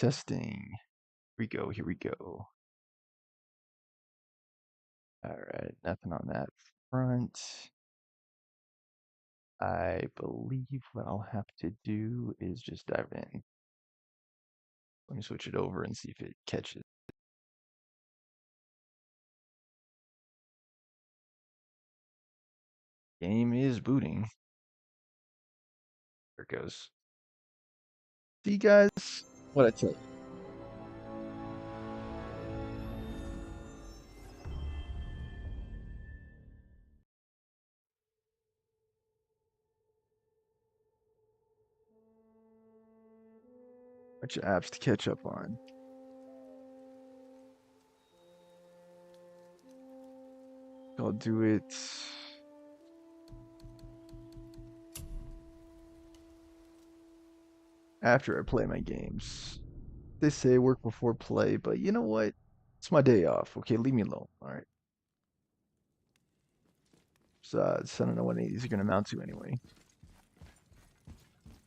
Testing. Here we go. Alright, nothing on that front. I believe what I'll have to do is just dive in. Let me switch it over and see if it catches. Game is booting. There it goes. See, guys, what I tell you. Bunch of apps to catch up on. I'll do it after I play my games. They say work before play, but you know what? It's my day off. Okay, leave me alone. All right. So I don't know what any of these are going to amount to anyway.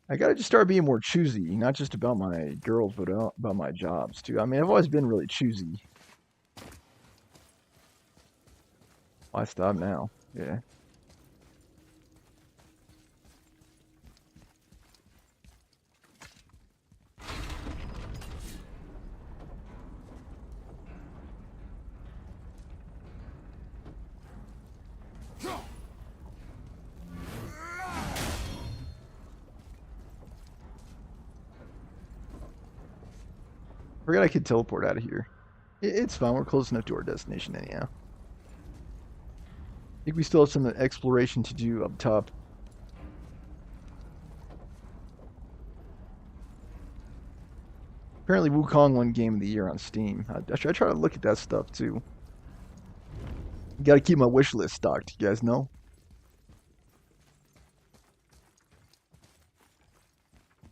I gotta just start being more choosy, not just about my girls, but about my jobs too. I mean, I've always been really choosy. Why stop now? Yeah. Forgot I could teleport out of here. It's fine. We're close enough to our destination anyhow. I think we still have some exploration to do up top. Apparently Wukong won Game of the Year on Steam. I try to look at that stuff too. Gotta keep my wish list stocked, you guys know?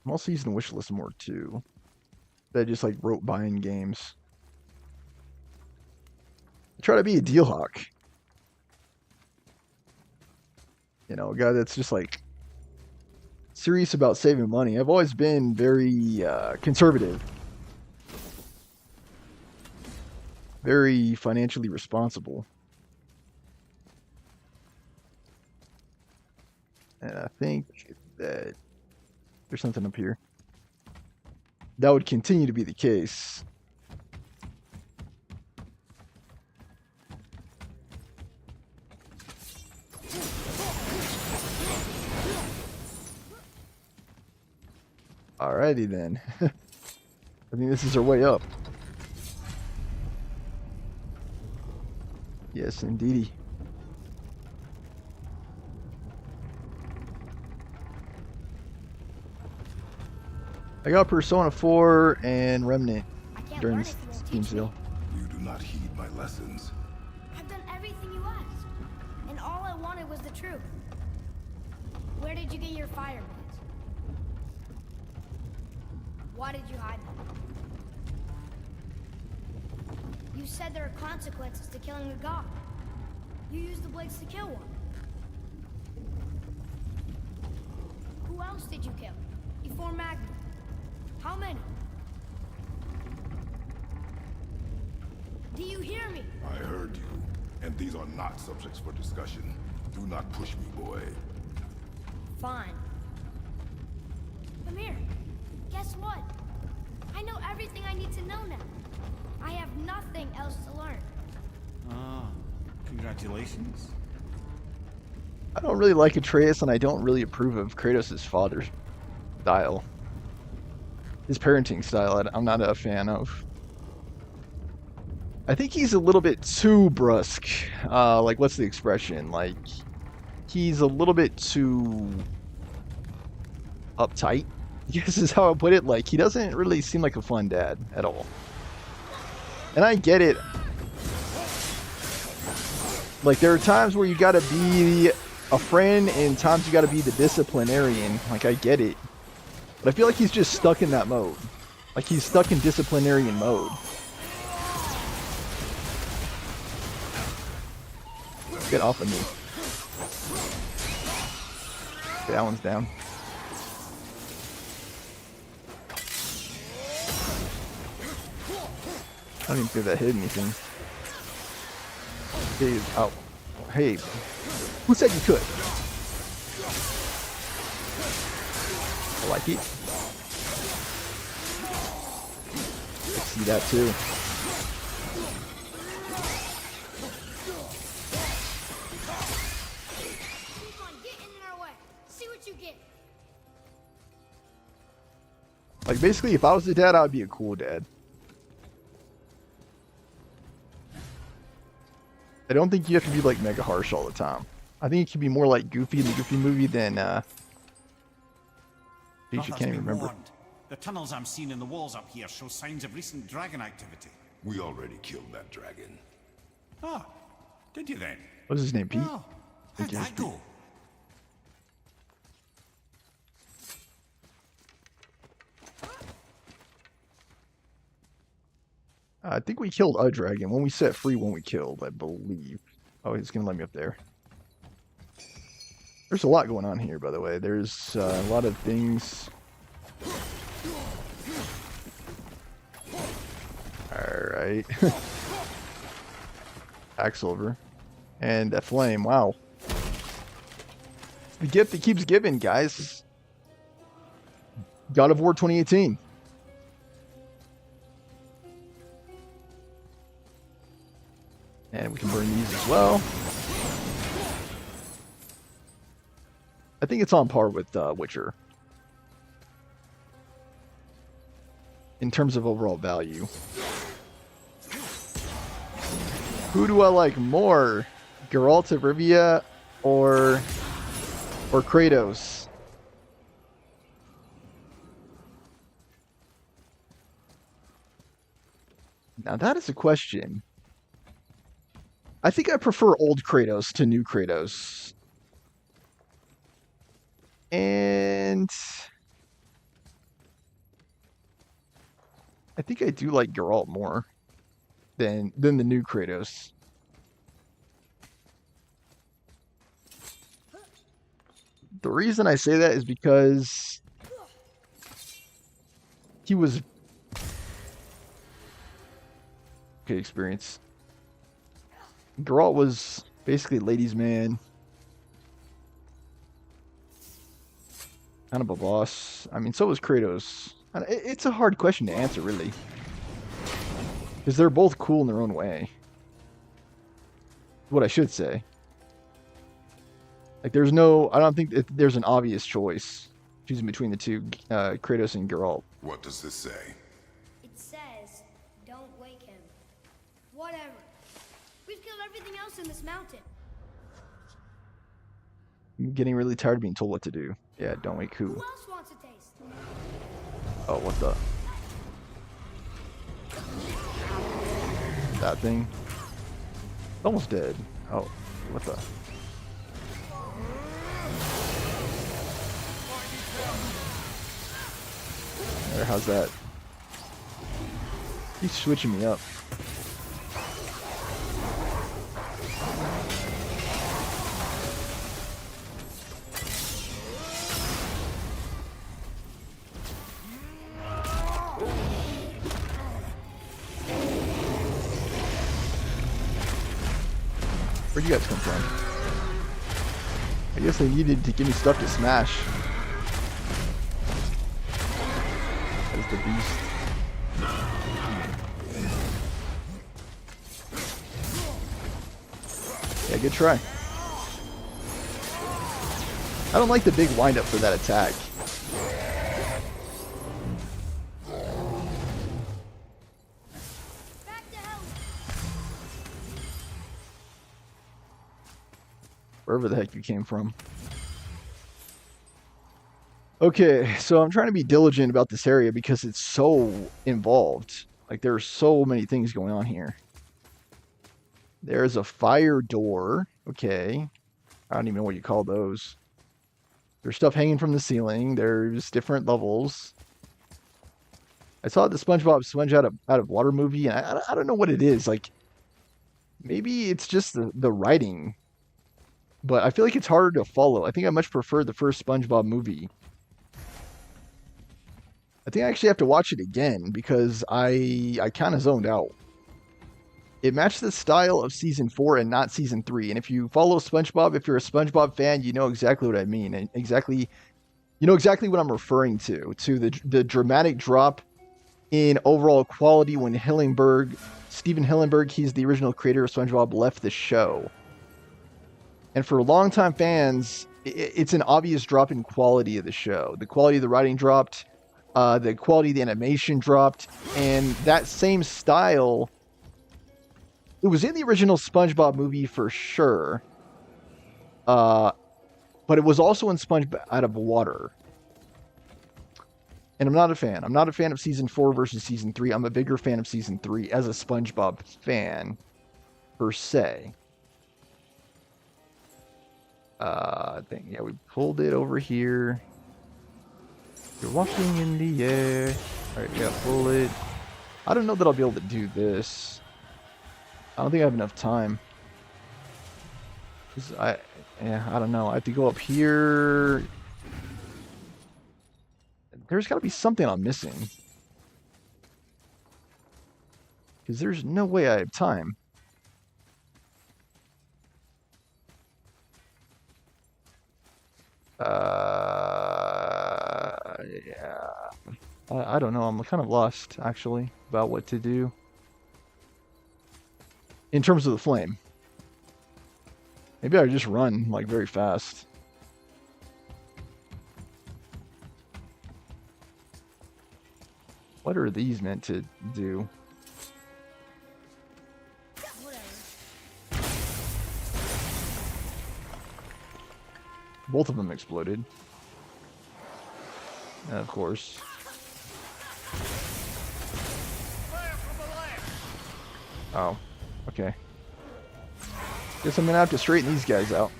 I'm also using the wish list more too. That just like wrote buying games. I try to be a deal hawk. You know, a guy that's just like serious about saving money. I've always been very conservative. Very financially responsible. And I think that there's something up here. That would continue to be the case. Alrighty then. I think this is our way up. Yes, indeedy. I got Persona 4 and Remnant during this Steam sale. You do not heed my lessons. I've done everything you asked, and all I wanted was the truth. Where did you get your fire blades? Why did you hide them? You said there are consequences to killing a god. You used the blades to kill one. Who else did you kill? Before Magnum? How many? Do you hear me? I heard you, and these are not subjects for discussion. Do not push me, boy. Fine. Amir, guess what? I know everything I need to know now. I have nothing else to learn. Ah, congratulations. I don't really like Atreus, and I don't really approve of Kratos' father's style. His parenting style, I'm not a fan of. I think he's a little bit too brusque. Like, what's the expression? Like, he's a little bit too uptight, I guess is how I put it. Like, he doesn't really seem like a fun dad at all. And I get it. Like, there are times where you gotta be a friend, and times you gotta be the disciplinarian. Like, I get it. But I feel like he's just stuck in that mode. Like, he's stuck in disciplinarian mode. Get off of me. Okay, that one's down. don't even think that hit anything. Hey, oh, hey, who said you could? I like it. I see that too. Keep on getting in our way. See what you get. Like, basically, if I was the dad, I would be a cool dad. I don't think you have to be, like, mega harsh all the time. I think it could be more like Goofy in the Goofy movie than, Geez, you Arthur's can't even been remember. warned. The tunnels I'm seeing in the walls up here show signs of recent dragon activity. We already killed that dragon. Ah, did you then? What is his name, Pete? Oh, how'd Okay. that go? I think we killed a dragon. When we set free one we killed, I believe. Oh, he's going to let me up there. There's a lot going on here, by the way. There's a lot of things. Alright. Axilver. And a flame. Wow. It's the gift that keeps giving, guys. God of War 2018. And we can burn these as well. I think it's on par with Witcher. In terms of overall value. Who do I like more? Geralt of Rivia or Kratos? Now that is a question. I think I prefer old Kratos to new Kratos. And I think I do like Geralt more than the new Kratos. The reason I say that is because he was okay experience. Geralt was basically ladies' man. Kind of a boss. I mean, so was Kratos. It's a hard question to answer, really. Because they're both cool in their own way. What I should say. Like, there's no... I don't think there's an obvious choice choosing between the two, Kratos and Geralt. What does this say? It says, don't wake him. Whatever. We've killed everything else in this mountain. I'm getting really tired of being told what to do. Yeah, don't wake who. Who else wants a taste? Oh, what the? That thing? Almost dead. Oh, what the? There, how's that? He's switching me up. Where'd you guys come from? I guess they needed to give me stuff to smash. That is the beast. Yeah, good try. I don't like the big windup for that attack. Back to hell. Wherever the heck you came from. Okay, so I'm trying to be diligent about this area because it's so involved. Like, there are so many things going on here. There's a fire door. Okay. I don't even know what you call those. There's stuff hanging from the ceiling. There's different levels. I saw the SpongeBob Sponge out of Water movie, and I don't know what it is. Like, maybe it's just the writing. But I feel like it's harder to follow. I think I much prefer the first SpongeBob movie. I think I actually have to watch it again because I kind of zoned out. It matched the style of season 4 and not season 3. And if you follow SpongeBob, if you're a SpongeBob fan, you know exactly what I mean, and you know exactly what I'm referring to the dramatic drop in overall quality when Steven Hillenburg, he's the original creator of SpongeBob, left the show. And for longtime fans, it's an obvious drop in quality of the show. The quality of the writing dropped, the quality of the animation dropped, and that same style, it was in the original SpongeBob movie for sure, but it was also in SpongeBob Out of Water. And I'm not a fan. I'm not a fan of season 4 versus season 3. I'm a bigger fan of season 3 as a SpongeBob fan, per se. Yeah, we pulled it over here. You're walking in the air. All right, yeah, pull it. I don't know that I'll be able to do this. I don't think I have enough time. I don't know. I have to go up here. There's got to be something I'm missing. Because there's no way I have time. Yeah. I don't know. I'm kind of lost, actually, about what to do. In terms of the flame. Maybe I just run, like, very fast. What are these meant to do? Both of them exploded. And of course. Oh, okay. Guess I'm gonna have to straighten these guys out.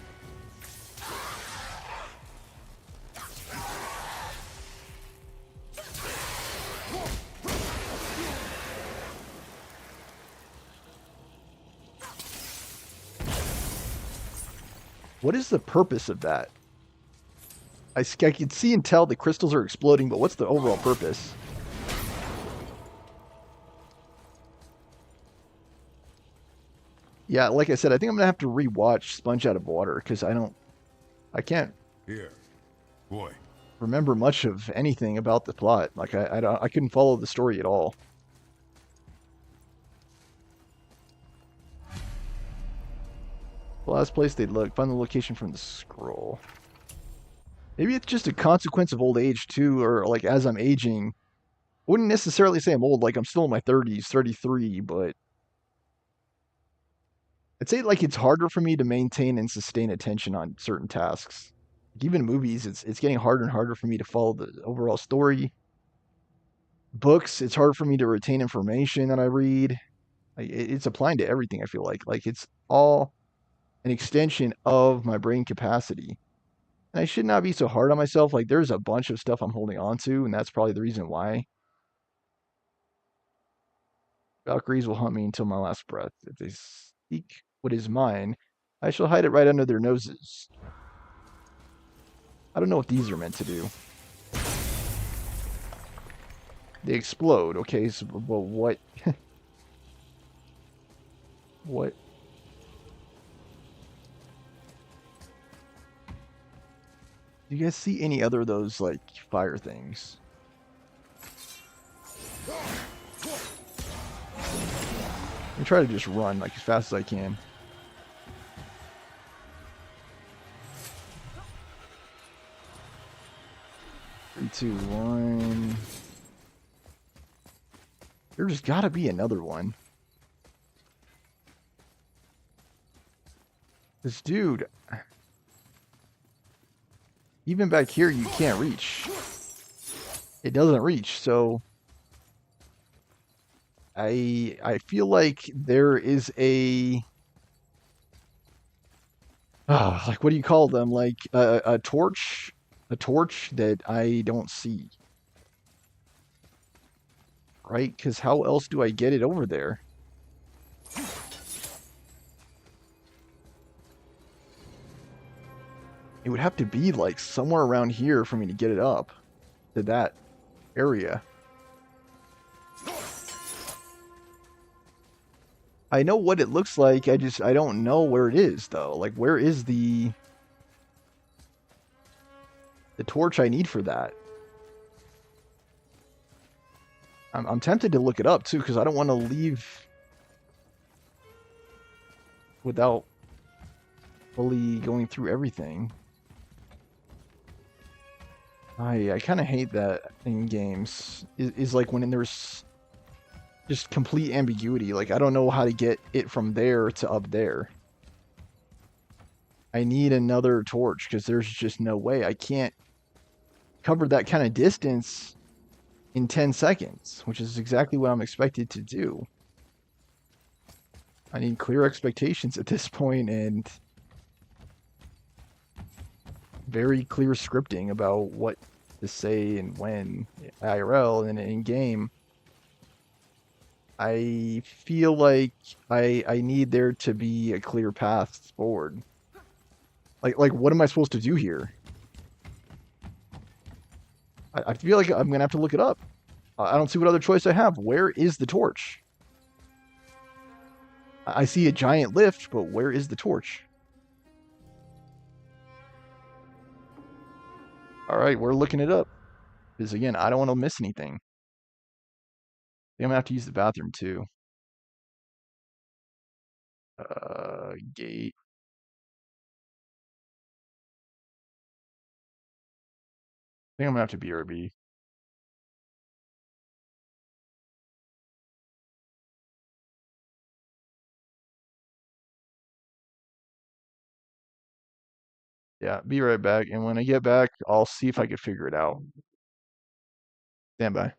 What is the purpose of that? I can see and tell the crystals are exploding, but what's the overall purpose? Yeah, like I said, I think I'm gonna have to rewatch Sponge Out of Water because I can't Here, boy. remember much of anything about the plot. Like I couldn't follow the story at all. The last place they'd look, find the location from the scroll. Maybe it's just a consequence of old age too, or like as I'm aging. I wouldn't necessarily say I'm old, like I'm still in my 30s, 33, but I'd say like it's harder for me to maintain and sustain attention on certain tasks. Like, even movies, it's getting harder and harder for me to follow the overall story. Books, it's hard for me to retain information that I read. Like, it's applying to everything, I feel like. Like it's all an extension of my brain capacity. And I should not be so hard on myself. Like there's a bunch of stuff I'm holding on to, and that's probably the reason why. Valkyries will hunt me until my last breath. If they seek what is mine, I shall hide it right under their noses. I don't know what these are meant to do. They explode. Okay, so well, what? What? Do you guys see any other of those, like, fire things? I try to just run, like, as fast as I can. Three, two, one. There's gotta be another one. This dude... Even back here, you can't reach. It doesn't reach, so... I feel like there is a... like, what do you call them? Like, a torch? A torch that I don't see. Right? Because how else do I get it over there? It would have to be like somewhere around here for me to get it up to that area. I know what it looks like. I don't know where it is though. Like where is the torch I need for that? I'm tempted to look it up too because I don't want to leave without fully going through everything. I kind of hate that in games. Is like when there's just complete ambiguity. Like I don't know how to get it from there to up there. I need another torch because there's just no way. I can't cover that kind of distance in 10 seconds, which is exactly what I'm expected to do. I need clear expectations at this point and very clear scripting about what to say and when IRL and in game. I feel like I need there to be a clear path forward. Like what am I supposed to do here? I feel like I'm gonna have to look it up. I don't see what other choice I have. Where is the torch? I see a giant lift, but where is the torch? All right, we're looking it up. Because again, I don't want to miss anything. I'm gonna have to use the bathroom too. Gate. I think I'm gonna have to BRB. Yeah, be right back. And when I get back, I'll see if I can figure it out. Stand by.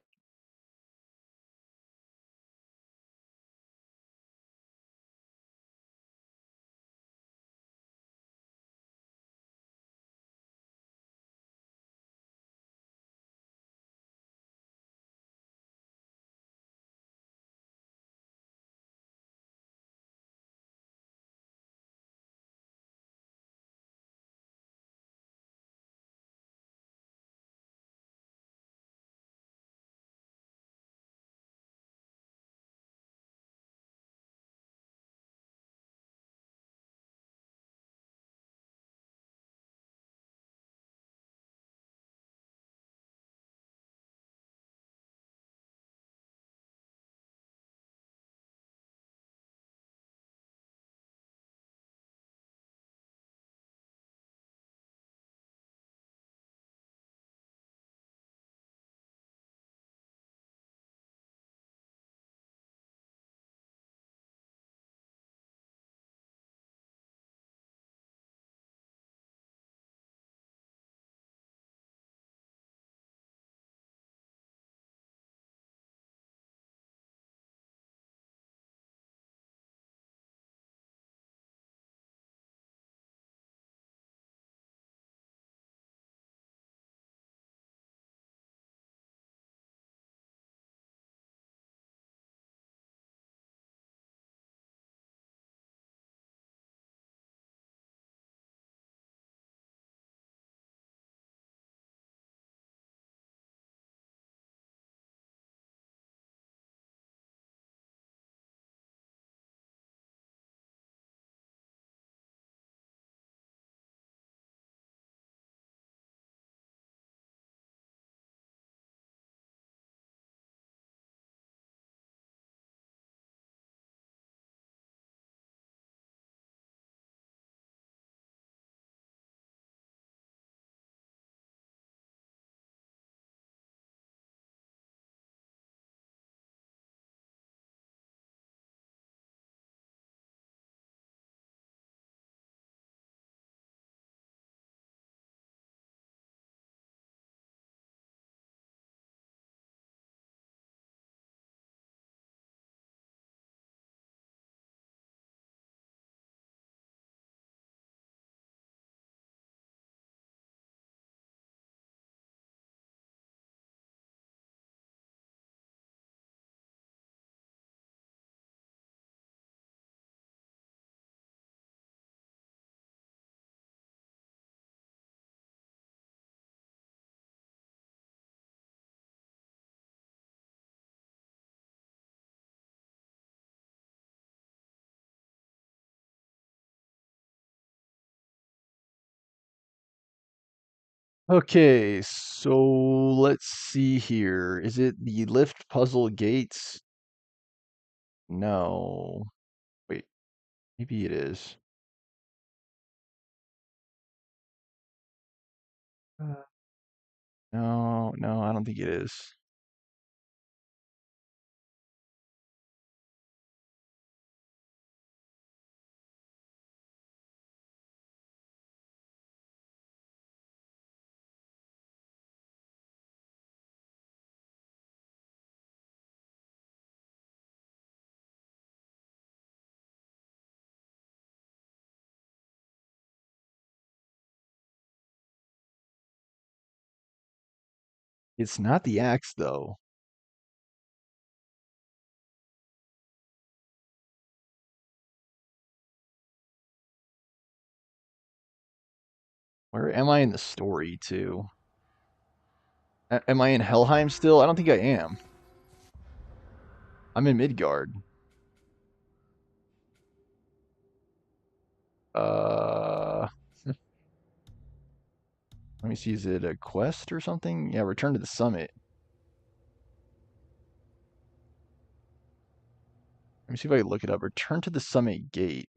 Okay, so let's see here. Is it the lift puzzle gates? No. Wait, maybe it is. Uh, no, no, I don't think it is. It's not the axe, though. Where am I in the story, too? Am I in Helheim still? I don't think I am. I'm in Midgard. Uh, let me see. Is it a quest or something? Yeah, return to the summit. Let me see if I can look it up. Return to the summit gate.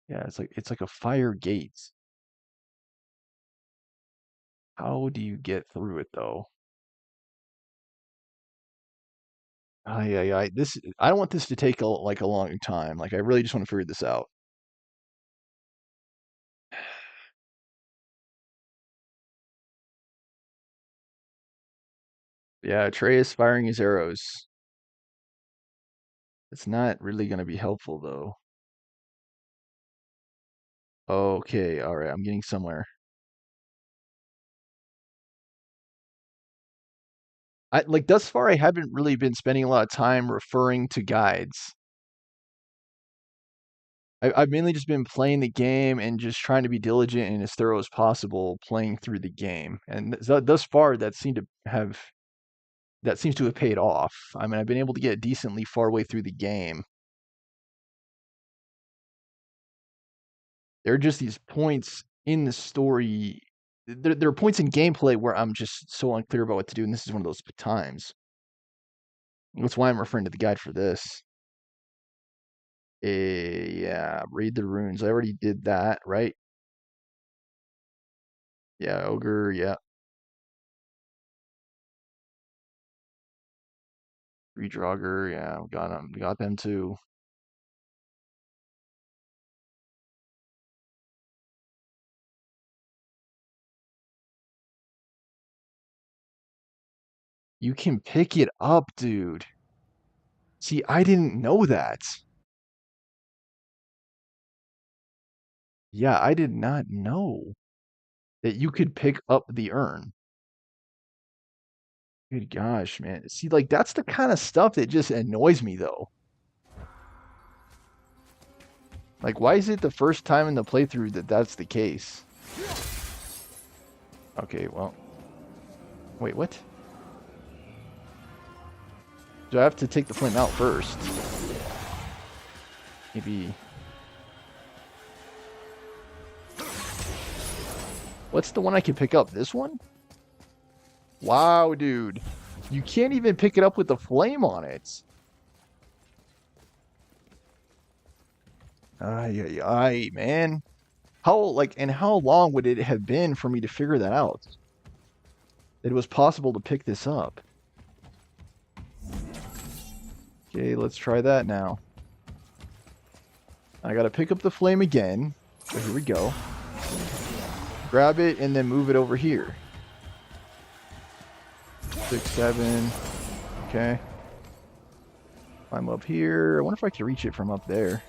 Yeah, it's like a fire gate. How do you get through it though? I don't want this to take a long time. Like I really just want to figure this out. Yeah, Atreus firing his arrows. It's not really going to be helpful though. Okay, all right, I'm getting somewhere. I like thus far I haven't really been spending a lot of time referring to guides. I've mainly just been playing the game and just trying to be diligent and as thorough as possible playing through the game. And thus far, that seems to have paid off. I mean, I've been able to get decently far way through the game. There are just these points in the story. There are points in gameplay where I'm just so unclear about what to do, and this is one of those times. That's why I'm referring to the guide for this. Yeah, read the runes. I already did that, right? Yeah, ogre. Yeah, Redraugr. Yeah, got them. Got them too. You can pick it up, dude. See, I didn't know that. Yeah, I did not know that you could pick up the urn. Good gosh, man. See, like that's the kind of stuff that just annoys me though. Like, why is it the first time in the playthrough that that's the case? Okay, well. Wait, what? Do I have to take the flame out first? Maybe. What's the one I can pick up? This one? Wow, dude. You can't even pick it up with the flame on it. Ay, ay, ay, man. How long would it have been for me to figure that out? That it was possible to pick this up. Okay, let's try that now. I gotta pick up the flame again. So here we go. Grab it and then move it over here. 6, 7. Okay. Climb up here. I wonder if I can reach it from up there.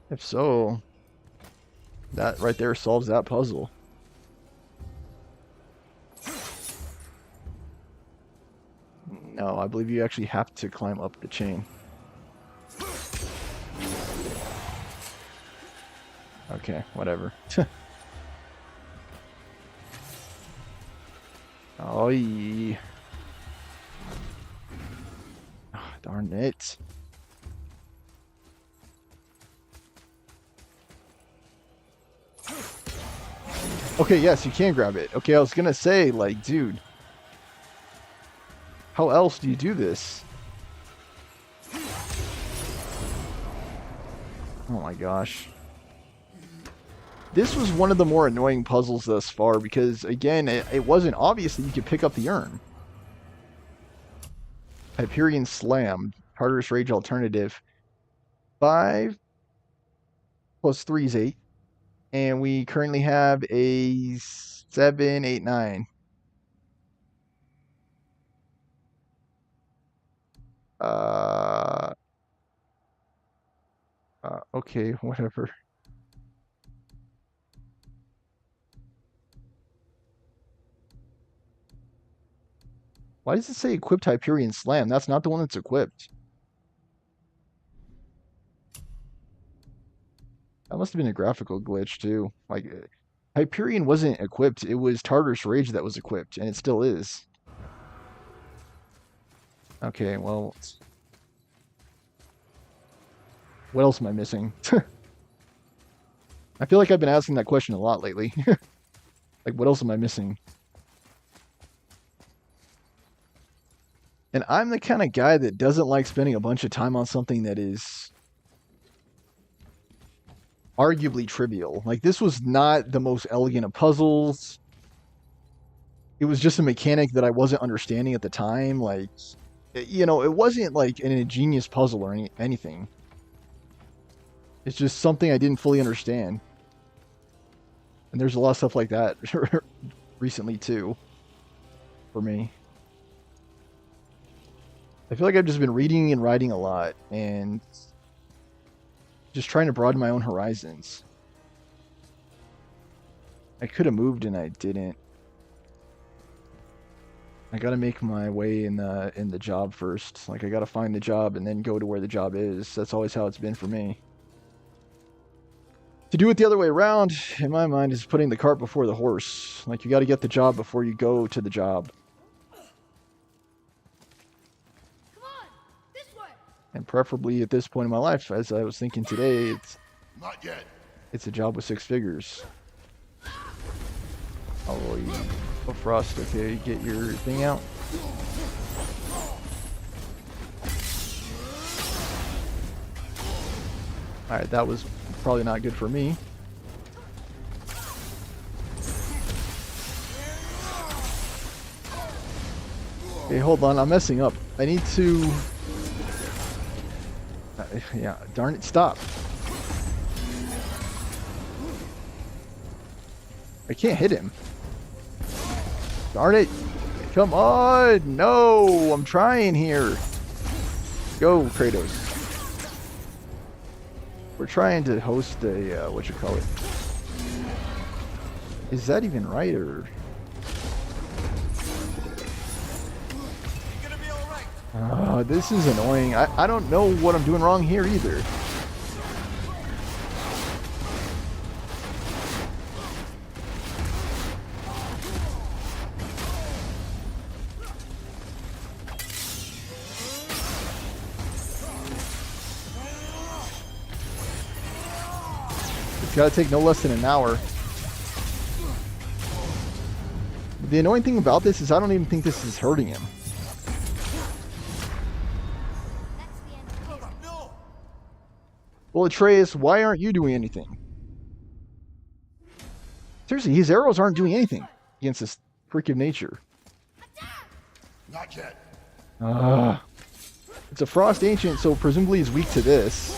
If so, that right there solves that puzzle. No, I believe you actually have to climb up the chain. Okay, whatever. Oh, yeah. Darn it. Okay, yes, you can grab it. Okay, I was gonna say, like, dude. How else do you do this? Oh my gosh. This was one of the more annoying puzzles thus far because, again, it wasn't obvious that you could pick up the urn. Hyperion Slam, Tartarus Rage alternative. 5 plus 3 is 8. And we currently have a 7, 8, 9. Okay, whatever. Why does it say equipped Hyperion Slam? That's not the one that's equipped. That must have been a graphical glitch too. Like, Hyperion wasn't equipped. It was Tartarus Rage that was equipped, and it still is. Okay, well, what else am I missing? I feel like I've been asking that question a lot lately. Like, what else am I missing? And I'm the kind of guy that doesn't like spending a bunch of time on something that is arguably trivial. Like, this was not the most elegant of puzzles. It was just a mechanic that I wasn't understanding at the time. Like, you know, it wasn't like an ingenious puzzle or anything. It's just something I didn't fully understand. And there's a lot of stuff like that recently too, for me. I feel like I've just been reading and writing a lot and just trying to broaden my own horizons. I could have moved and I didn't. I gotta make my way in the job first. Like, I gotta find the job and then go to where the job is. That's always how it's been for me. To do it the other way around, in my mind, is putting the cart before the horse. Like, you gotta get the job before you go to the job. Come on, this way. And preferably at this point in my life, as I was thinking today, Not yet. it's a job with 6 figures. Oh, you... Oh, Frost, okay, get your thing out. Alright, that was probably not good for me. Okay, hold on, I'm messing up. I need to... yeah, darn it, stop. I can't hit him. Darn it. Come on. No, I'm trying here. Go, Kratos. We're trying to host a, whatchamacallit. Is that even right, or? This is annoying. I don't know what I'm doing wrong here either. It's gotta take no less than an hour. The annoying thing about this is I don't even think this is hurting him. Well, Atreus, why aren't you doing anything? Seriously, his arrows aren't doing anything against this freak of nature. Not yet. It's a Frost Ancient, so presumably he's weak to this.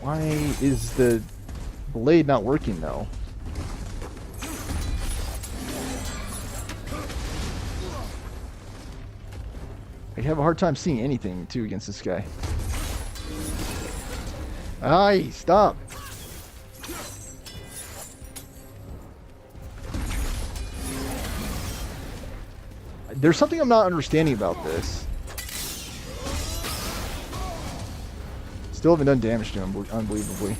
Why is the blade not working, though? I have a hard time seeing anything, too, against this guy. Aye, stop! There's something I'm not understanding about this. Still haven't done damage to him, unbelievably.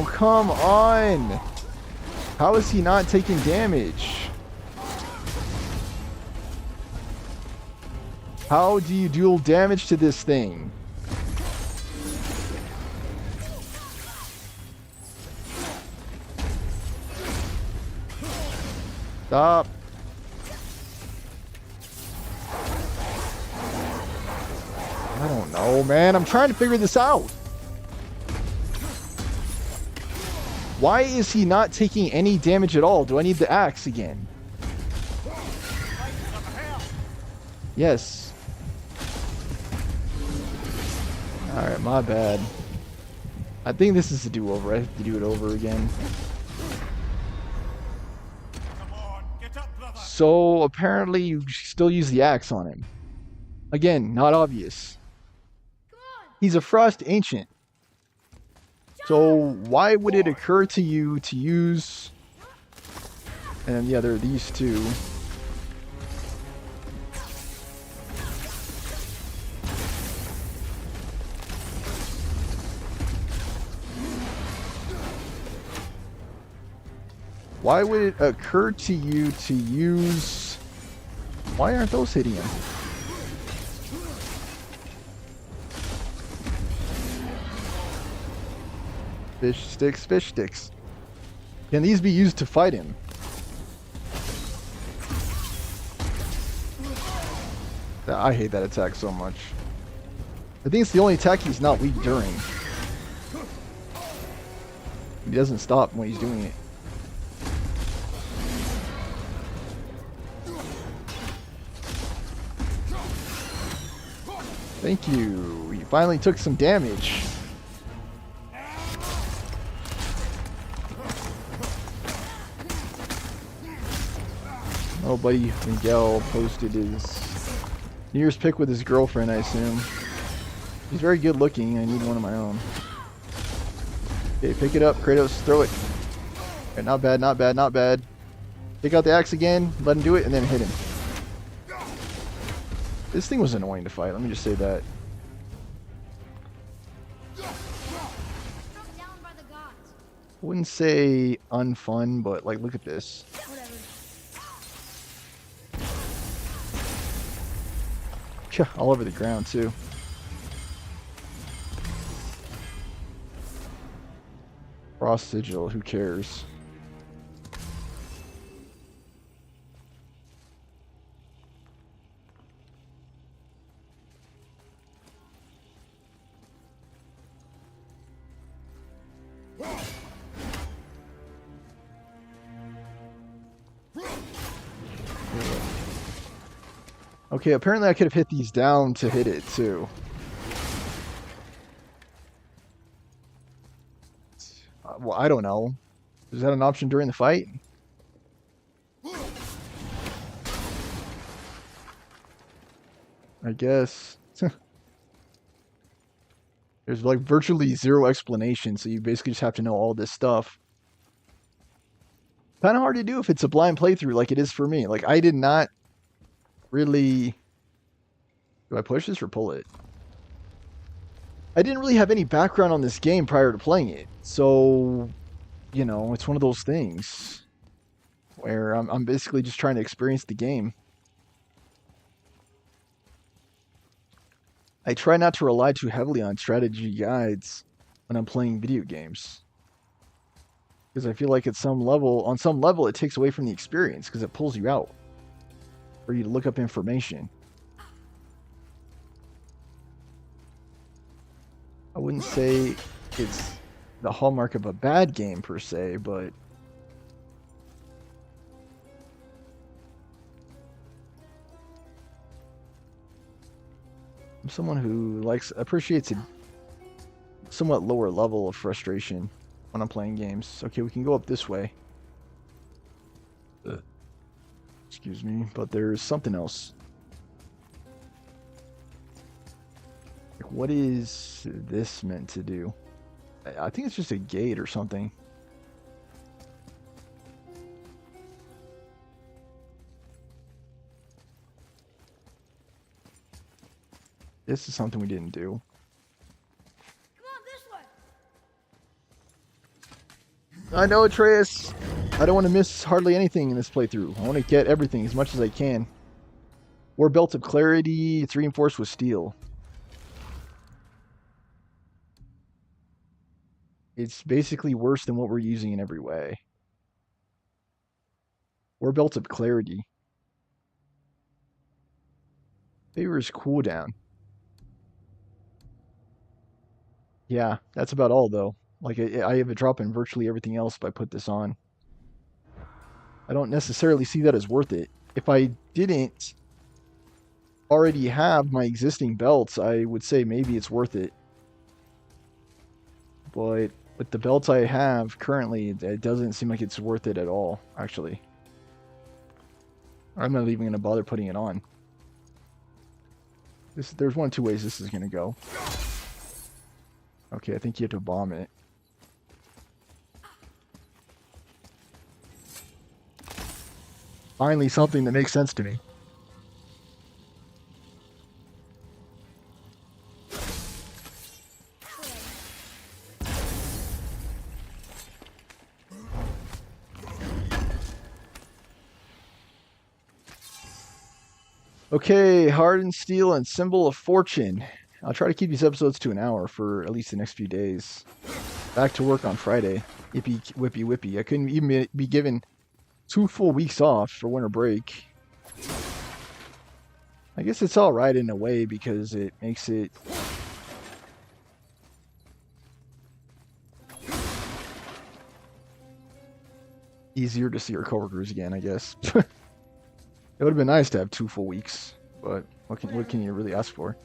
Oh, come on! How is he not taking damage? How do you deal damage to this thing? Stop. I don't know, man. I'm trying to figure this out. Why is he not taking any damage at all? Do I need the axe again? Yes. Alright, my bad. I think this is a do-over. I have to do it over again. So, apparently you still use the axe on him. Again, not obvious. He's a Frost Ancient. So, why would it occur to you to use... And yeah, there are these two. Why would it occur to you to use... Why aren't those hitting him? Fish sticks, fish sticks. Can these be used to fight him? I hate that attack so much. I think it's the only attack he's not weak during. He doesn't stop when he's doing it. Thank you. You finally took some damage. Oh, buddy Miguel posted his New Year's pic with his girlfriend, I assume. He's very good looking. I need one of my own. Okay, pick it up, Kratos. Throw it. Okay, not bad, not bad, not bad. Take out the axe again. Let him do it, and then hit him. This thing was annoying to fight. Let me just say that. Struck down by the gods. Wouldn't say unfun, but like, look at this. Whatever. All over the ground too. Frost Sigil, who cares? Okay, apparently I could have hit these down to hit it too. Well, I don't know. Is that an option during the fight? I guess. There's like virtually zero explanation, so you basically just have to know all this stuff. Kind of hard to do if it's a blind playthrough like it is for me. Like, I did not really... Do I push this or pull it? I didn't really have any background on this game prior to playing it. So, you know, it's one of those things where I'm basically just trying to experience the game. I try not to rely too heavily on strategy guides when I'm playing video games. Because I feel like on some level, it takes away from the experience because it pulls you out for you to look up information. I wouldn't say it's the hallmark of a bad game per se, but I'm someone who appreciates a somewhat lower level of frustration when I'm playing games. Okay, we can go up this way. Excuse me, but there's something else. Like, what is this meant to do? I think it's just a gate or something. This is something we didn't do. Come on, this way. I know, Atreus. I don't want to miss hardly anything in this playthrough. I want to get everything as much as I can. War Belt of Clarity. It's reinforced with steel. It's basically worse than what we're using in every way. War Belt of Clarity. Favors cooldown. Yeah, that's about all though. Like I have a drop in virtually everything else if I put this on. I don't necessarily see that as worth it. If I didn't already have my existing belts, I would say maybe it's worth it. But with the belts I have currently, it doesn't seem like it's worth it at all, actually. I'm not even going to bother putting it on. There's one of two ways this is going to go. Okay, I think you have to bomb it. Finally, something that makes sense to me. Okay, Hardened Steel and Symbol of Fortune. I'll try to keep these episodes to an hour for at least the next few days. Back to work on Friday. Yippee, whippy, whippy. I couldn't even be given 2 full weeks off for winter break. I guess it's alright in a way because it makes it easier to see our coworkers again, I guess. It would have been nice to have 2 full weeks, but what can you really ask for?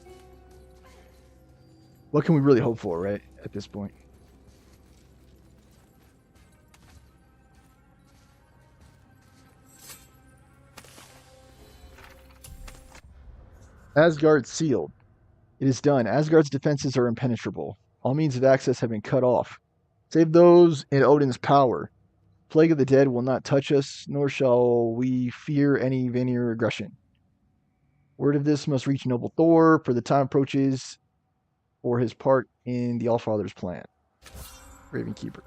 What can we really hope for, right, at this point? Asgard sealed. It is done. Asgard's defenses are impenetrable. All means of access have been cut off. Save those in Odin's power. Plague of the Dead will not touch us, nor shall we fear any Vanir aggression. Word of this must reach noble Thor, for the time approaches for his part in the Allfather's plan. Ravenkeeper.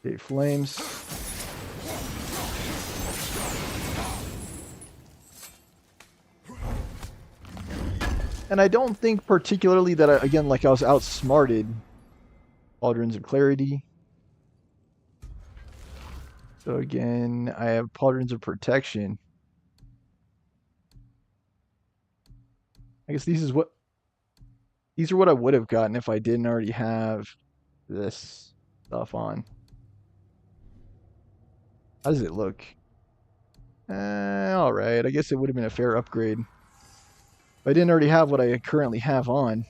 Okay, flames. And I don't think particularly that, again, like I was outsmarted. Pauldrons of Clarity. So again, I have Pauldrons of Protection. I guess these are what I would have gotten if I didn't already have this stuff on. How does it look? Alright, I guess it would have been a fair upgrade. If I didn't already have what I currently have on.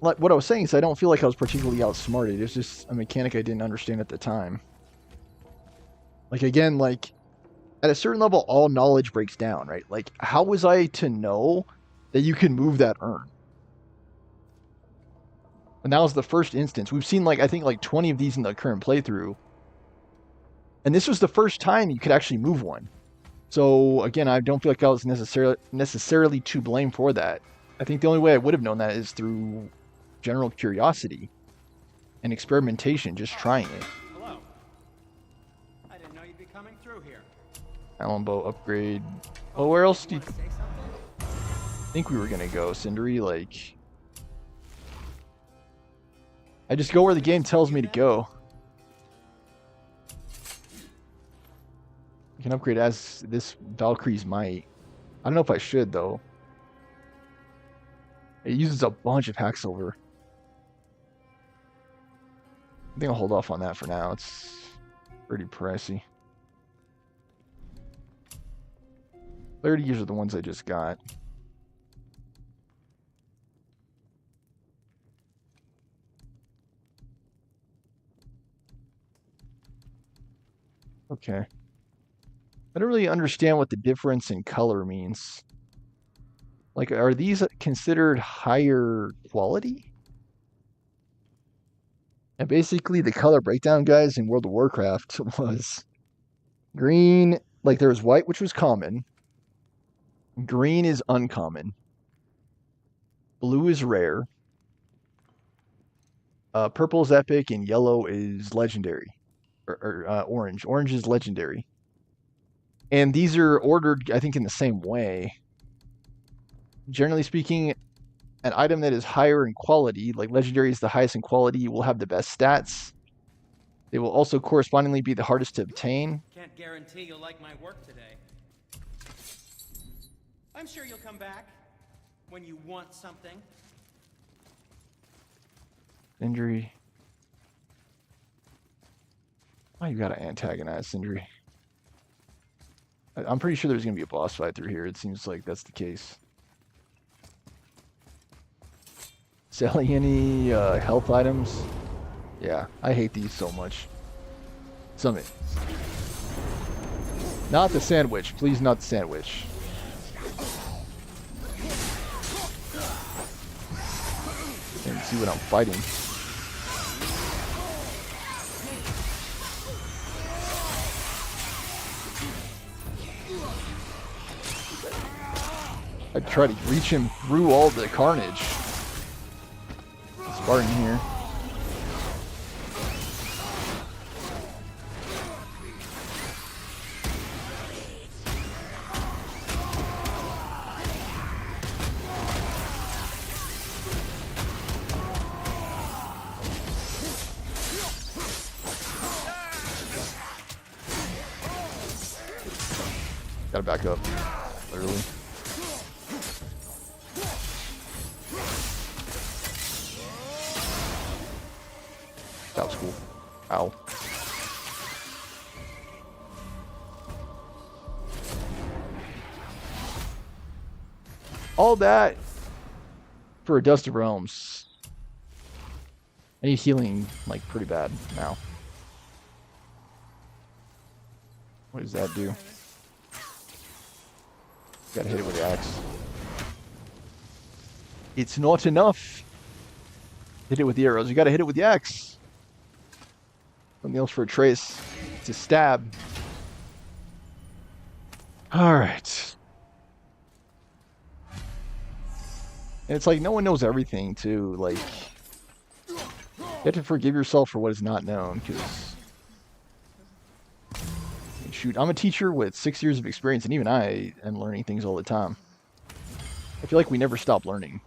Like what I was saying is I don't feel like I was particularly outsmarted. It's just a mechanic I didn't understand at the time. Like again, like at a certain level, all knowledge breaks down, right? Like how was I to know that you can move that urn? And that was the first instance. We've seen like I think like 20 of these in the current playthrough. And this was the first time you could actually move one. So again, I don't feel like I was necessarily to blame for that. I think the only way I would have known that is through general curiosity and experimentation, just trying it. Hello. I didn't know you'd be coming through here. Allen bow upgrade. Oh, where else do you Want to say something? think we were gonna go, Cindery? Like, I just go where the game tells me to go. I can upgrade as this Valkyrie's Might. I don't know if I should though. It uses a bunch of Hacksilver. I think I'll hold off on that for now. It's pretty pricey. 30 years are the ones I just got. Okay. I don't really understand what the difference in color means. Like, are these considered higher quality? And basically, the color breakdown, guys, in World of Warcraft was green, like there was white, which was common. Green is uncommon. Blue is rare. Purple is epic, and yellow is legendary. Or orange. Orange is legendary. And these are ordered, I think, in the same way. Generally speaking, an item that is higher in quality, like legendary is the highest in quality, will have the best stats. They will also correspondingly be the hardest to obtain. Can't guarantee you'll like my work today. I'm sure you'll come back when you want something. Sindri. Why you gotta antagonize Sindri? I'm pretty sure there's gonna be a boss fight through here. It seems like that's the case. Selling any health items? Yeah, I hate these so much. Summit. Not the sandwich. Please, not the sandwich. And see what I'm fighting. I try to reach him through all the carnage. Spartan here. Gotta back up, literally. That was cool. Ow. All that for a Dust of Realms. I need healing, like, pretty bad now. What does that do? Gotta hit it with the axe. It's not enough. Hit it with the arrows. You gotta hit it with the axe. Something else for a trace. It's a stab. Alright. And it's like no one knows everything, too. Like, you have to forgive yourself for what is not known, because... Shoot, I'm a teacher with 6 years of experience, and even I am learning things all the time. I feel like we never stop learning.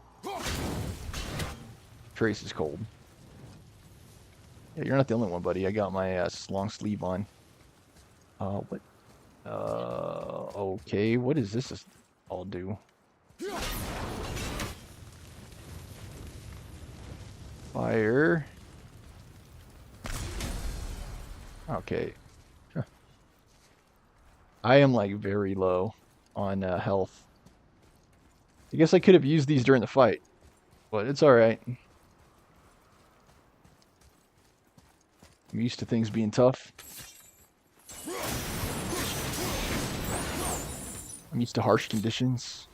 Trace is cold. Yeah, you're not the only one, buddy. I got my long sleeve on. What? Okay, what does this all do? Fire. Okay. Huh. I am, like, very low on health. I guess I could have used these during the fight, but it's alright. I'm used to things being tough. I'm used to harsh conditions.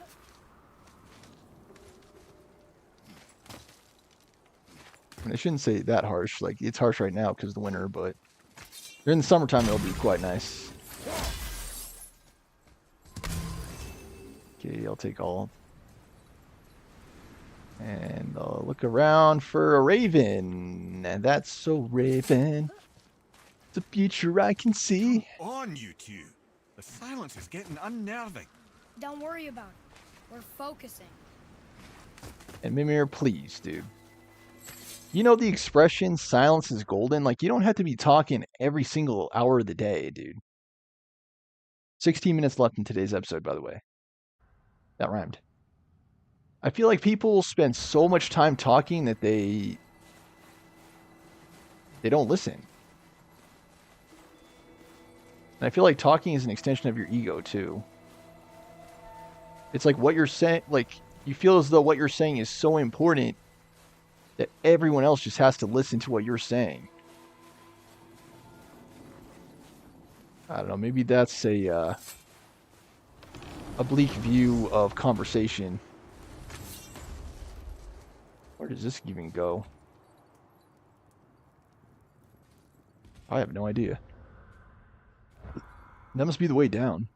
And I shouldn't say that harsh. Like, it's harsh right now because of the winter, but during the summertime it'll be quite nice. Okay, I'll take all. And I'll look around for a raven. And that's so raven. The future I can see. On you two. The silence is getting unnerving. Don't worry about it. We're focusing. And Mimir, please, dude. You know the expression, silence is golden? Like, you don't have to be talking every single hour of the day, dude. 16 minutes left in today's episode, by the way. That rhymed. I feel like people spend so much time talking that they don't listen. And I feel like talking is an extension of your ego, too. It's like what you're saying, like, you feel as though what you're saying is so important that everyone else just has to listen to what you're saying. I don't know, maybe that's a bleak view of conversation. Where does this even go? I have no idea. That must be the way down.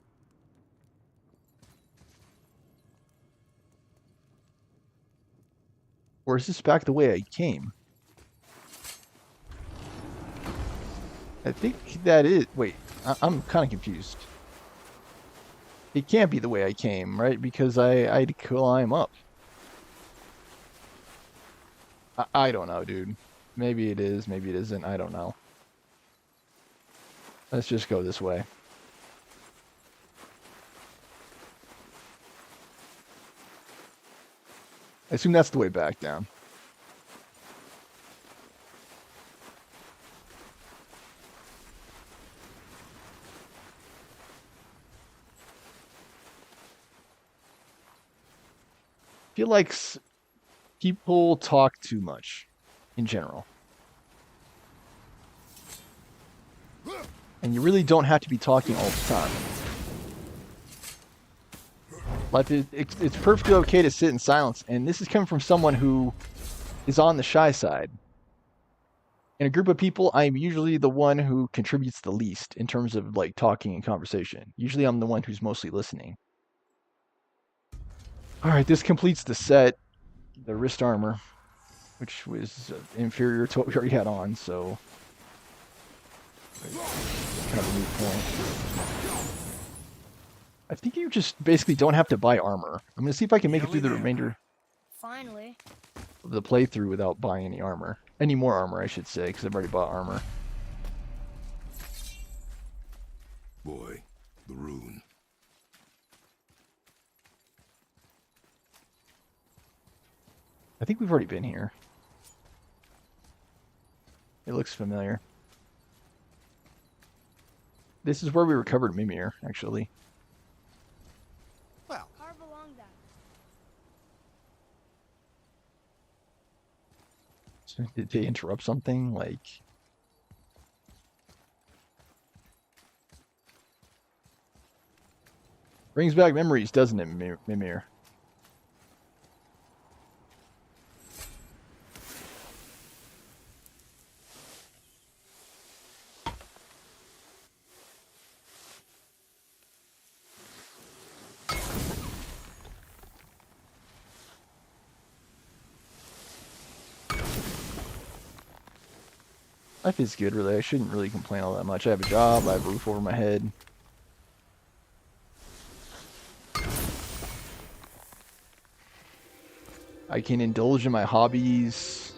Or is this back the way I came? I think that is... Wait, I'm kind of confused. It can't be the way I came, right? Because I had to climb up. I don't know, dude. Maybe it is, maybe it isn't. I don't know. Let's just go this way. I assume that's the way back down. I feel like people talk too much in general. And you really don't have to be talking all the time. Like, it's perfectly okay to sit in silence, and this is coming from someone who is on the shy side. In a group of people, I'm usually the one who contributes the least in terms of, like, talking and conversation. Usually I'm the one who's mostly listening. Alright, this completes the set. The wrist armor, which was inferior to what we already had on, so... kind of a moot point. I think you just basically don't have to buy armor. I'm going to see if I can make it through the remainder Finally. of the playthrough without buying any armor. Any more armor, I should say, because I've already bought armor. Boy, the rune. I think we've already been here. It looks familiar. This is where we recovered Mimir, actually. Well, Carve along that. So did they interrupt something? Like... Brings back memories, doesn't it, Mimir? Life is good, really. I shouldn't really complain all that much. I have a job, I have a roof over my head. I can indulge in my hobbies.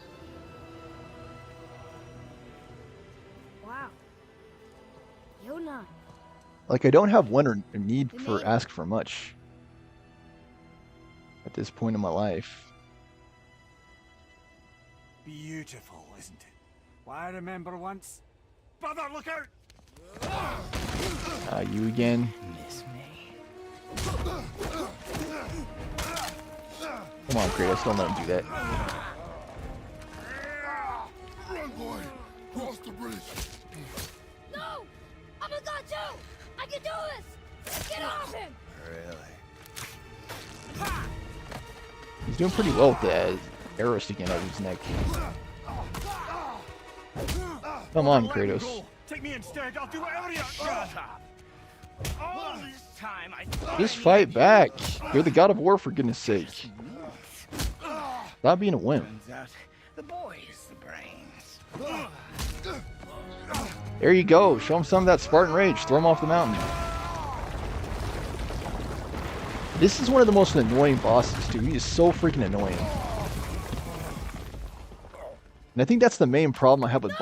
Wow. Yona. Like, I don't have want or need for ask for much at this point in my life. beautiful, isn't it? Well, I remember once... Brother, look out! You again. Miss me? Come on, Kratos, don't let him do that. Run, boy! Cross the bridge! No! I'm a god too! I can do this! Get off him! Really? He's doing pretty well with the arrow sticking out of his neck. Come on, Kratos. Take me instead, I'll do whatever you... Shut up! All this time I thought... Just fight back. You're the god of war, for goodness sake. Stop being a wimp. Turns out the boy is the brains. There you go. Show him some of that Spartan rage. Throw him off the mountain. This is one of the most annoying bosses, too. He is so freaking annoying. And I think that's the main problem I have with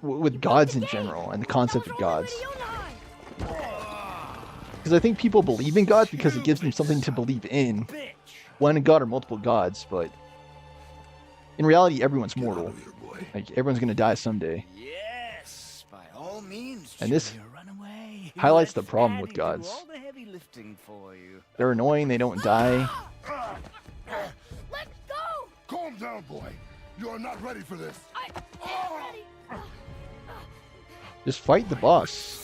with gods in general, and the concept of gods. Because I think people believe in gods because it gives them something to believe in. One god or multiple gods, but in reality, everyone's mortal. Here, boy. Like, everyone's gonna die someday. Yes, by all means. And this Junior, run away. highlights Let the problem Daddy with do gods. all the heavy lifting for you. They're annoying, they don't die. Let go! Calm down, boy. You are not ready for this. I am ready! Just fight the boss.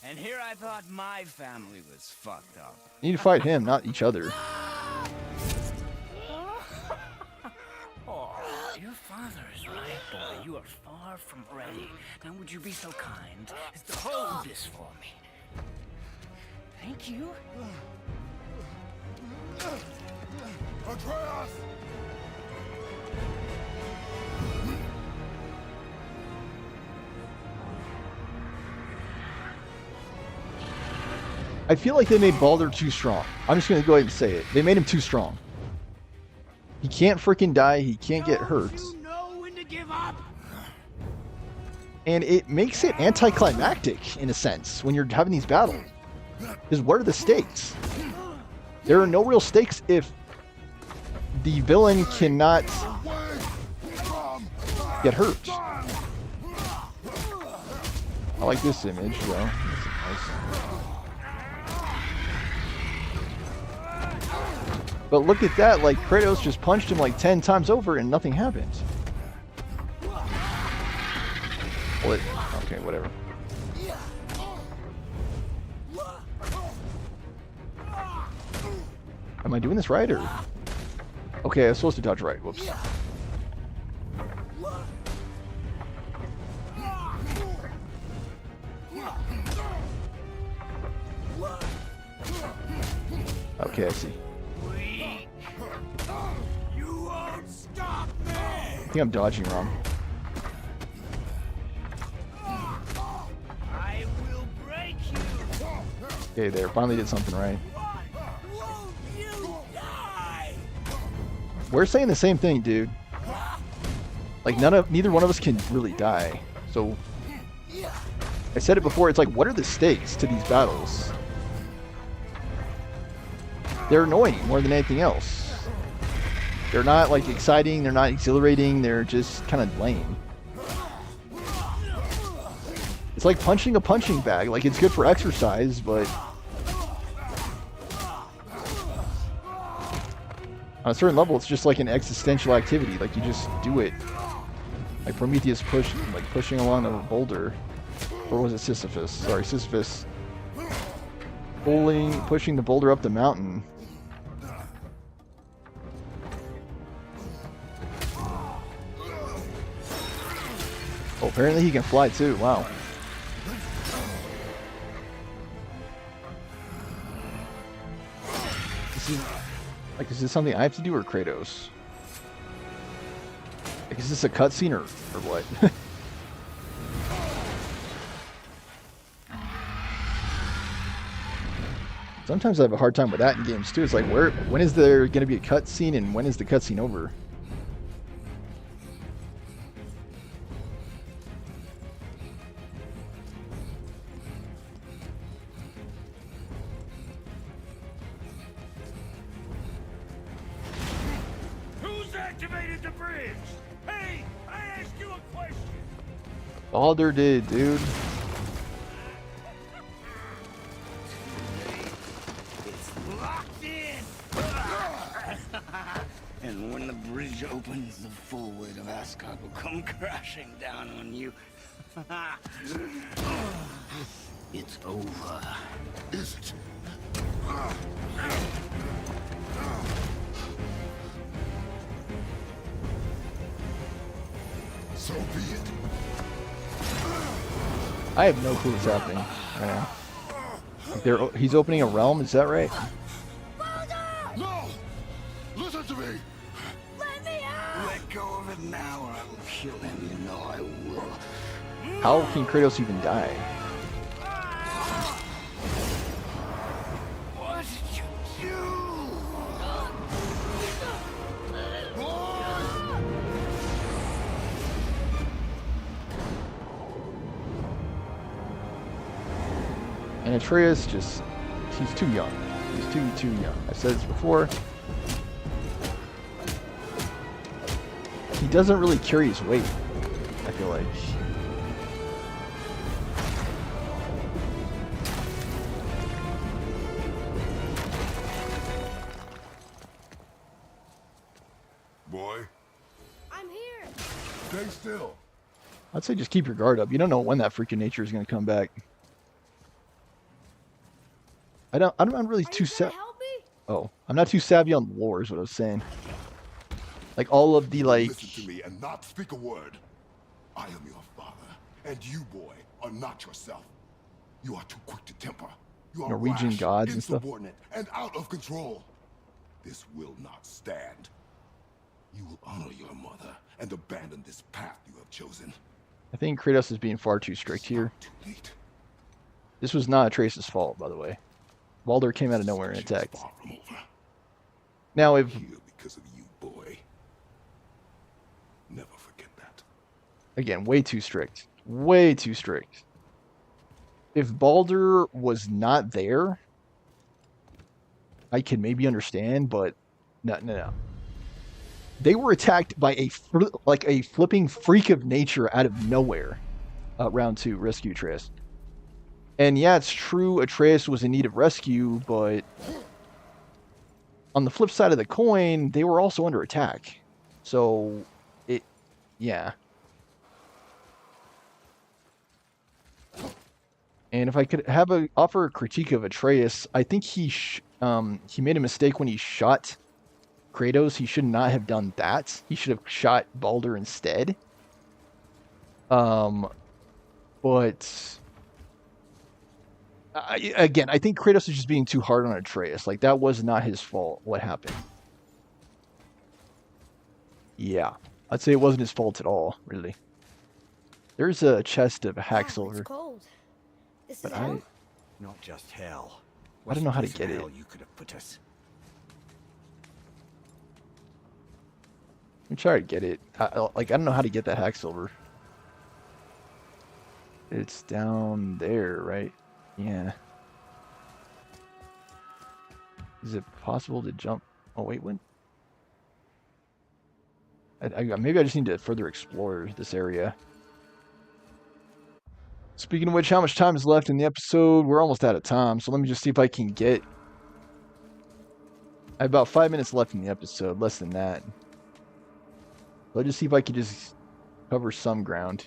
And here I thought my family was fucked up. You need to fight him, not each other. father is right, boy. You are far from ready. Now would you be so kind as to hold this for me? Thank you. Atreus! I feel like they made Baldur too strong. I'm just gonna go ahead and say it. They made him too strong. He can't freaking die. He can't get hurt. You know when to give up. And it makes it anticlimactic, in a sense, when you're having these battles. Because what are the stakes? There are no real stakes if the villain cannot get hurt. I like this image, though. That's nice. But look at that, like, Kratos just punched him like 10 times over and nothing happened. Well, okay, whatever. Am I doing this right, or? Okay, I was supposed to dodge right. Whoops. Okay, I see. You won't stop me! I think I'm dodging wrong. I will break you! Okay, there. Finally did something right. Won't you die? We're saying the same thing, dude. Like, neither one of us can really die. So, I said it before, it's like, what are the stakes to these battles? They're annoying more than anything else. They're not, like, exciting, they're not exhilarating, they're just kind of lame. It's like punching a punching bag. Like, it's good for exercise, but on a certain level, it's just like an existential activity. Like, you just do it. Like Prometheus pushing along a boulder. Or was it Sisyphus? Sorry, Sisyphus. Pushing the boulder up the mountain. Oh, apparently he can fly too. Wow. Is this something I have to do, or Kratos? Like, is this a cutscene or what? Sometimes I have a hard time with that in games too. It's like, when is there going to be a cutscene, and when is the cutscene over? Who's activated the bridge? Hey, I asked you a question! Baldur did, dude. It's locked in. And when the bridge opens, the full weight of Asgard will come crashing down on you. It's over. Is it? So be it. I have no clue what's happening. He's opening a realm, is that right? No! Listen to me! Let me out! Let go of it now, or I will kill him. You know I will. How can Kratos even die? What did you do? And Atreus he's too young. He's too young. I've said this before. He doesn't really carry his weight, I feel like. Boy, I'm here! stay still. I'd say just keep your guard up. You don't know when that freaking nature is going to come back. I'm not really Are too you trying savvy. to help me? Oh, I'm not too savvy on the lore is what I was saying. Like all of the like Listen to me and not speak a word. I am your father, and you, boy, are not yourself. You are too quick to temper. You are Norwegian rash, gods and stuff. insubordinate, and out of control. This will not stand. You will honor your mother and abandon this path you have chosen. I think Kratos is being far too strict here. Too late. This was not Atreus' fault, by the way. Baldur came out of nowhere and attacked. Far from over. Now, if Here because of you, boy. Never forget that. again, way too strict. Way too strict. If Baldur was not there, I could maybe understand, but no. They were attacked by a flipping freak of nature out of nowhere. Round 2, rescue Atreus. And yeah, it's true, Atreus was in need of rescue, but on the flip side of the coin, they were also under attack. So, yeah. And if I could offer a critique of Atreus, I think he made a mistake when he shot Kratos. He should not have done that. He should have shot Baldur instead. But again, I think Kratos is just being too hard on Atreus. Like, that was not his fault, what happened. Yeah, I'd say it wasn't his fault at all, really. There's a chest of hack Wow, silver. it's cold. This But is hell? Not just hell. I don't know how to Worst get place it. of hell you could have put us. I'm trying to get it. I don't know how to get that hack silver. It's down there, right? Yeah. Is it possible to jump? Oh, wait, when? Maybe I just need to further explore this area. Speaking of which, how much time is left in the episode? We're almost out of time, so let me just see if I can get... I have about 5 minutes left in the episode, less than that. Let's just see if I can just cover some ground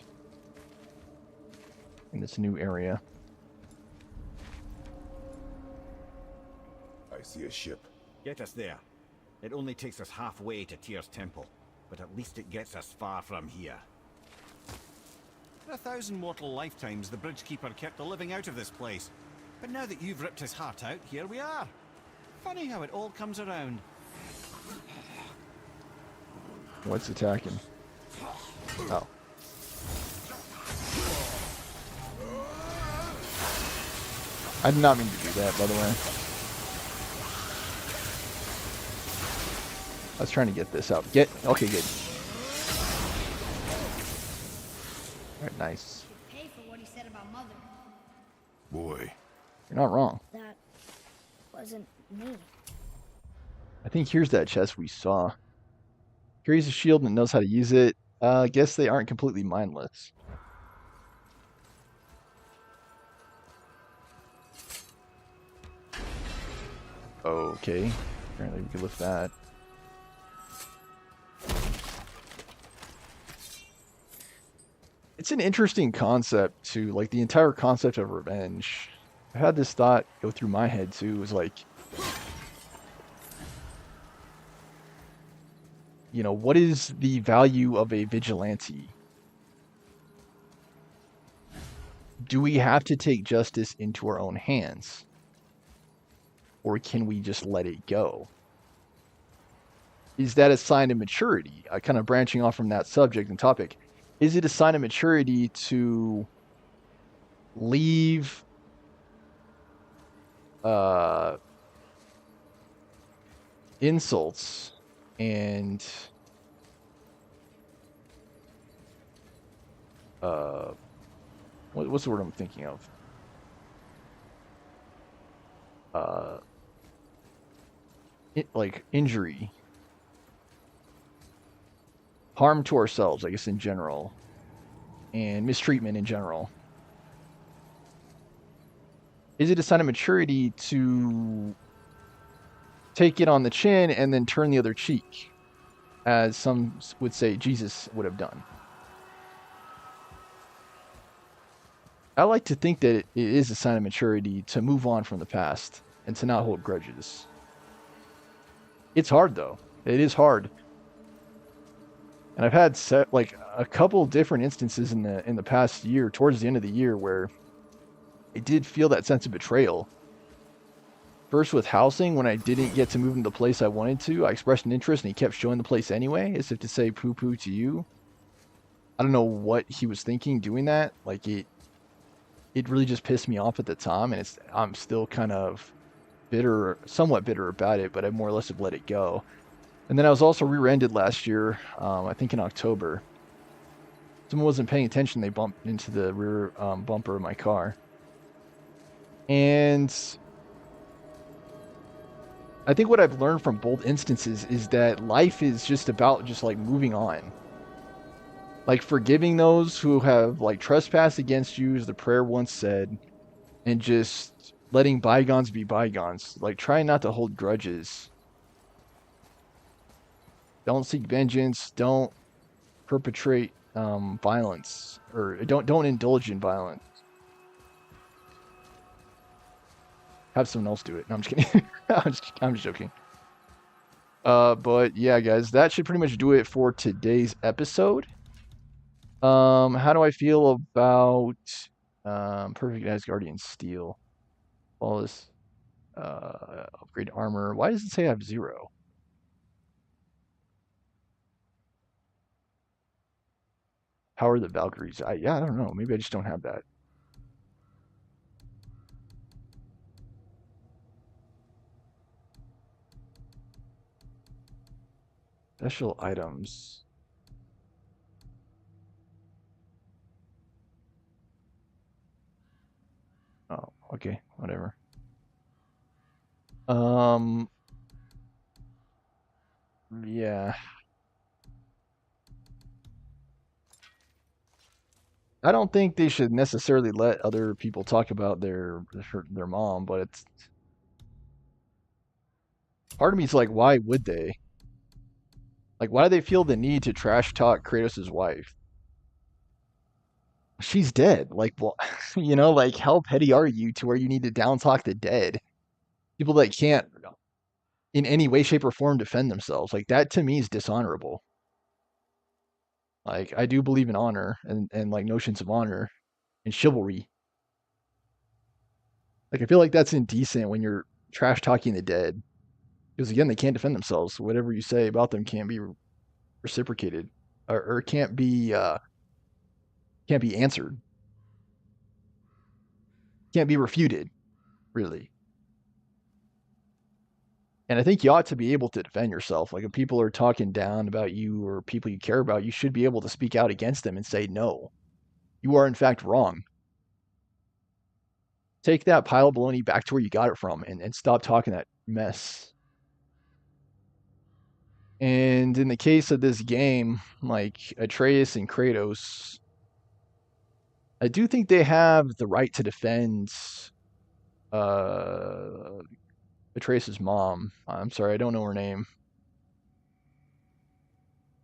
in this new area. I see a ship. Get us there. It only takes us halfway to Tyr's temple, but at least it gets us far from here. For 1,000 mortal lifetimes, the Bridgekeeper kept the living out of this place. But now that you've ripped his heart out, here we are. Funny how it all comes around. What's attacking? Oh. I did not mean to do that, by the way. I was trying to get this out. Okay, good. Alright, nice. Pay for what he said about Mother. Boy. You're not wrong. That wasn't me. I think here's that chest we saw. Carries a shield and knows how to use it. I guess they aren't completely mindless. Okay. Apparently we can lift that. It's an interesting concept too, like the entire concept of revenge. I had this thought go through my head too. It was like, you know, what is the value of a vigilante? Do we have to take justice into our own hands? Or can we just let it go? Is that a sign of maturity? Kind of branching off from that subject and topic. Is it a sign of maturity to leave insults and what's the word I'm thinking of? Like injury, harm to ourselves, I guess, in general, and mistreatment in general. Is it a sign of maturity to take it on the chin and then turn the other cheek, as some would say Jesus would have done? I like to think that it is a sign of maturity to move on from the past and to not hold grudges. It's hard, though. It is hard. And I've had like a couple different instances in the past year, towards the end of the year, where I did feel that sense of betrayal. First with housing, when I didn't get to move into the place I wanted to, I expressed an interest and he kept showing the place anyway, as if to say poo-poo to you. I don't know what he was thinking doing that. Like it really just pissed me off at the time, and I'm still kind of bitter, somewhat bitter about it, but I more or less have let it go. And then I was also rear-ended last year, I think in October. Someone wasn't paying attention, they bumped into the rear bumper of my car. And I think what I've learned from both instances is that life is just about just like moving on. Like forgiving those who have like trespassed against you, as the prayer once said, and just letting bygones be bygones. Like trying not to hold grudges. Don't seek vengeance. Don't perpetrate violence, or don't indulge in violence. Have someone else do it. No, I'm just kidding. I'm just joking. But yeah, guys, that should pretty much do it for today's episode. How do I feel about Perfect Asgardian Steel? All this upgrade armor. Why does it say I have 0? How are the Valkyries? Yeah, I don't know. Maybe I just don't have that. Special items. Oh, okay, whatever. Yeah. I don't think they should necessarily let other people talk about their mom, but it's part of me is like, why would they? Like, why do they feel the need to trash talk Kratos' wife? She's dead. Like, well, like, how petty are you to where you need to down talk the dead? People that can't, in any way, shape, or form, defend themselves. Like, that to me is dishonorable. Like, I do believe in honor and like notions of honor and chivalry. Like, I feel like that's indecent when you're trash talking the dead. Because again, they can't defend themselves. So whatever you say about them can't be reciprocated, or can't be answered, can't be refuted, really. And I think you ought to be able to defend yourself. Like if people are talking down about you or people you care about, you should be able to speak out against them and say, no, you are in fact wrong. Take that pile of baloney back to where you got it from and stop talking that mess. And in the case of this game, like Atreus and Kratos, I do think they have the right to defend Atreus' mom. I'm sorry, I don't know her name.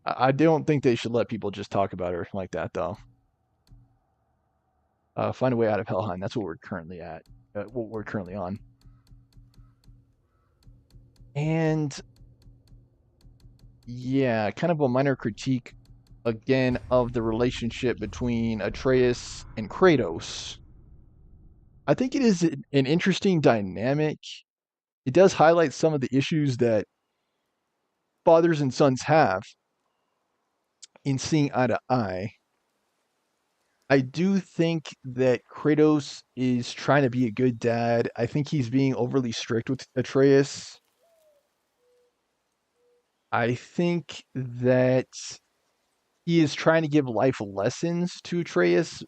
I don't think they should let people just talk about her like that, though. Find a way out of Helheim. That's what we're currently at. What we're currently on. And yeah, kind of a minor critique again of the relationship between Atreus and Kratos. I think it is an interesting dynamic. It does highlight some of the issues that fathers and sons have in seeing eye to eye. I do think that Kratos is trying to be a good dad. I think he's being overly strict with Atreus. I think that he is trying to give life lessons to Atreus,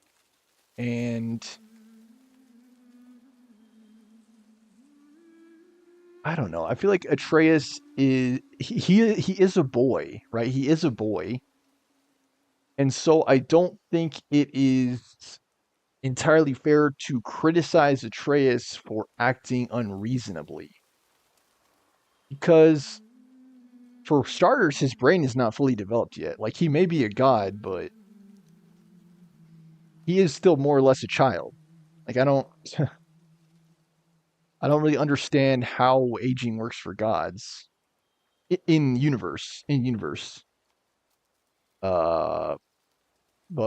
and I don't know. I feel like Atreus is he is a boy, right? He is a boy. And so I don't think it is entirely fair to criticize Atreus for acting unreasonably. Because for starters, his brain is not fully developed yet. Like he may be a god, but he is still more or less a child. Like I don't really understand how aging works for gods in universe. But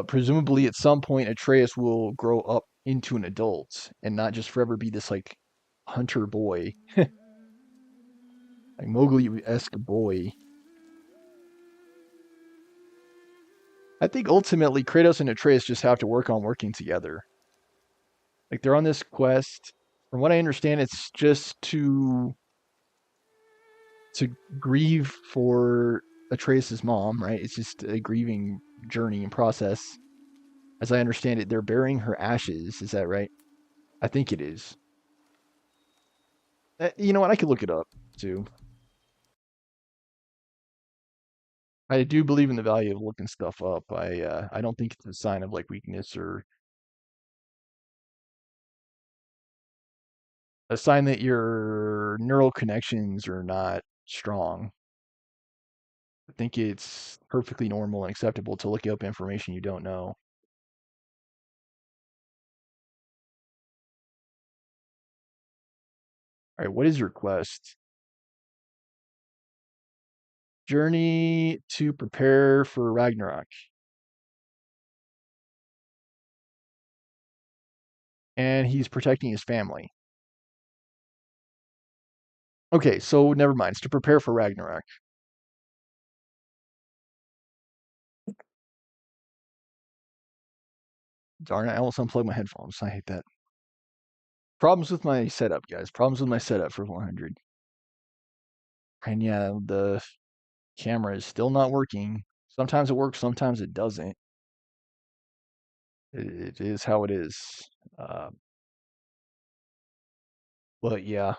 presumably at some point Atreus will grow up into an adult and not just forever be this like hunter boy, like Mowgli-esque boy. I think ultimately Kratos and Atreus just have to work on working together. Like they're on this quest. From what I understand, it's just to grieve for Atreus's mom, right? It's just a grieving journey and process. As I understand it, they're burying her ashes. Is that right? I think it is. You know what? I could look it up too. I do believe in the value of looking stuff up. I don't think it's a sign of like weakness or a sign that your neural connections are not strong. I think it's perfectly normal and acceptable to look up information you don't know. All right, what is your quest? Journey to prepare for Ragnarok. And he's protecting his family. Okay, so never mind. It's to prepare for Ragnarok. Darn it, I almost unplugged my headphones. I hate that. Problems with my setup, guys. Problems with my setup for 100. And yeah, the camera is still not working. Sometimes it works, sometimes it doesn't. It is how it is. Uh, but yeah,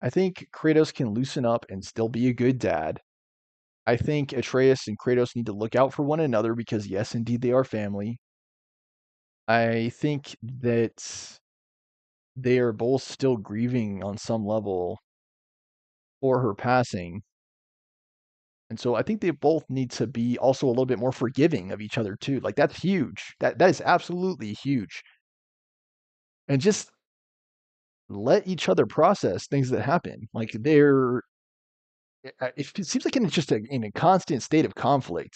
I think Kratos can loosen up and still be a good dad. I think Atreus and Kratos need to look out for one another because, yes, indeed, they are family. I think that they are both still grieving on some level for her passing. And so I think they both need to be also a little bit more forgiving of each other too. Like that's huge. That is absolutely huge. And just let each other process things that happen. Like it seems like it's just in a constant state of conflict.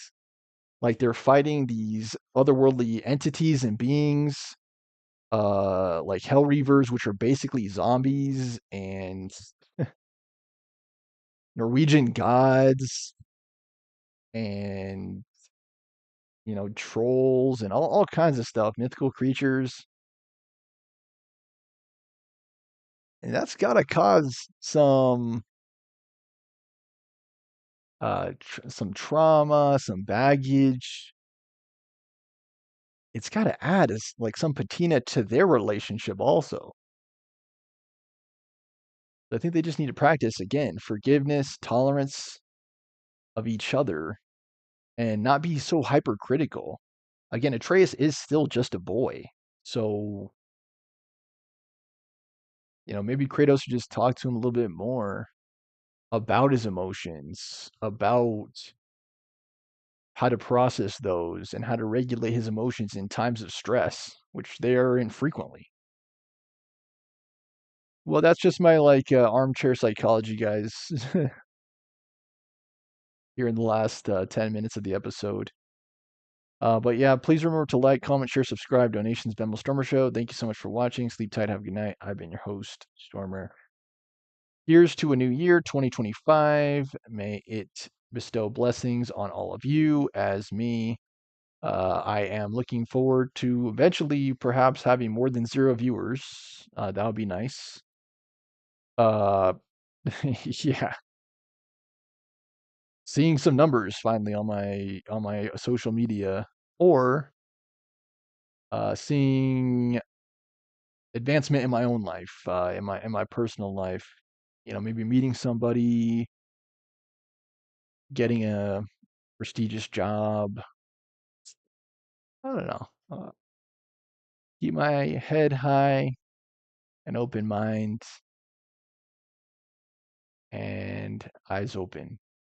Like they're fighting these otherworldly entities and beings, like Hell Reavers, which are basically zombies, and Norwegian gods, and trolls and all kinds of stuff, mythical creatures. And that's gotta cause some trauma, some baggage. It's gotta add as like some patina to their relationship also. I think they just need to practice again forgiveness, tolerance of each other, and not be so hypercritical. Again, Atreus is still just a boy, so maybe Kratos should just talk to him a little bit more about his emotions, about how to process those, and how to regulate his emotions in times of stress, which they are infrequently. Well, that's just my like armchair psychology, guys. Here in the last 10 minutes of the episode. But yeah, please remember to like, comment, share, subscribe. Donations, Bemble Stormer Show. Thank you so much for watching. Sleep tight. Have a good night. I've been your host, Stormer. Here's to a new year, 2025. May it bestow blessings on all of you as me. I am looking forward to eventually perhaps having more than 0 viewers. That would be nice. Uh, yeah. Seeing some numbers finally on my social media, or seeing advancement in my own life, in my personal life. Maybe meeting somebody, getting a prestigious job. I don't know. Keep my head high, an open mind, and eyes open.